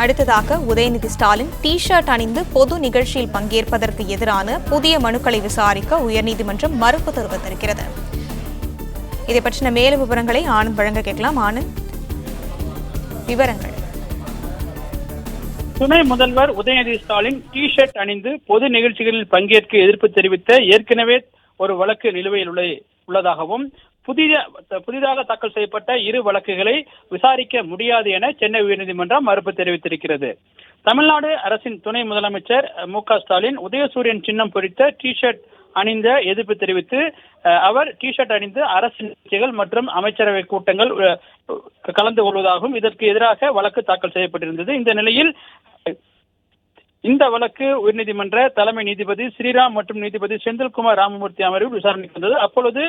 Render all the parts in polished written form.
அடுத்ததாக Udhayanidhi Stalin T shirt அணிந்து பொது நிகழ்ச்சியில் பங்கேற்பதற்கு எதிரான புதிய மனுக்களை விசாரிக்க உயர்நீதிமன்றம் மறுப்பு தெரிவித்திருக்கிறது. இதை பற்றின மேலும் விவரங்களை ஆனந்த் வழங்க கேட்கலாம். ஆனந்த், விவரங்கள். துணை முதல்வர் உதயநிதி ஸ்டாலின் டி ஷர்ட் அணிந்து பொது நிகழ்ச்சிகளில் பங்கேற்க எதிர்ப்பு தெரிவித்த ஏற்கனவே ஒரு வழக்கு நிலுவையில் உள்ளதாகவும் புதிதாக தாக்கல் செய்யப்பட்ட இரு வழக்குகளை விசாரிக்க முடியாது என சென்னை உயர்நீதிமன்றம் மறுப்பு தெரிவித்திருக்கிறது. தமிழ்நாடு அரசின் துணை முதலமைச்சர் மு.க. ஸ்டாலின் உதயசூரியன் சின்னம் பொறித்த டி ஷர்ட் அணிந்த எதிர்ப்பு தெரிவித்து அவர் டி ஷர்ட் அணிந்து அரசு நிகழ்ச்சிகள் மற்றும் அமைச்சரவை கூட்டங்கள் கலந்து கொள்வதாகவும் இதற்கு எதிராக வழக்கு தாக்கல் செய்யப்பட்டிருந்தது. இந்த நிலையில் இந்த வழக்கு உயர்நீதிமன்ற தலைமை நீதிபதி ஸ்ரீராம் மற்றும் நீதிபதி செந்தில்குமார் ராமமூர்த்தி அமர்வில் விசாரணைக்கு வந்தது. அப்பொழுது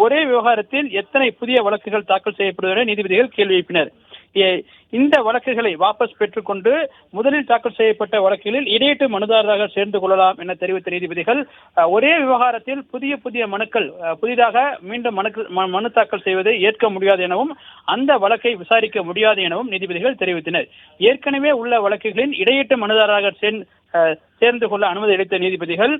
ஒரே விவகாரத்தில் எத்தனை புதிய வழக்குகள் தாக்கல் செய்யப்படுவதை நீதிபதிகள் கேள்வி எழுப்பினர். இந்த வழக்குகளை வாபஸ் பெற்றுக்கொண்டு முதலில் தாக்கல் செய்யப்பட்ட வழக்குகளில் இடையீட்டு மனுதாரராக சேர்ந்து கொள்ளலாம் என தெரிவித்த நீதிபதிகள் ஒரே விவகாரத்தில் புதிய மனுக்கள் புதிதாக மீண்டும் மனு தாக்கல் செய்வதை ஏற்க முடியாது எனவும் அந்த வழக்கை விசாரிக்க முடியாது எனவும் நீதிபதிகள் தெரிவித்தனர். ஏற்கனவே உள்ள வழக்குகளின் இடையீட்டு மனுதாரராக சேர்ந்து கொள்ள அனுமதி அளித்த நீதிபதிகள்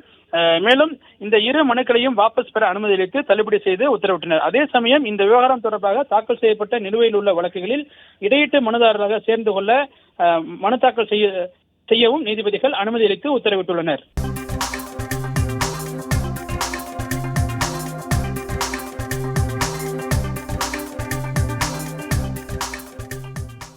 மேலும் இந்த இரு மனுக்களையும் வாபஸ் பெற அனுமதி அளித்து தள்ளுபடி செய்து உத்தரவிட்டனர். அதே சமயம் இந்த விவகாரம் தொடர்பாக தாக்கல் செய்யப்பட்ட நிலுவையில் உள்ள வழக்குகளில் இடையீட்டு மனுதாரராக சேர்ந்து கொள்ள மனு தாக்கல் செய்யவும் நீதிபதிகள் அனுமதி அளித்து உத்தரவிட்டுள்ளனர்.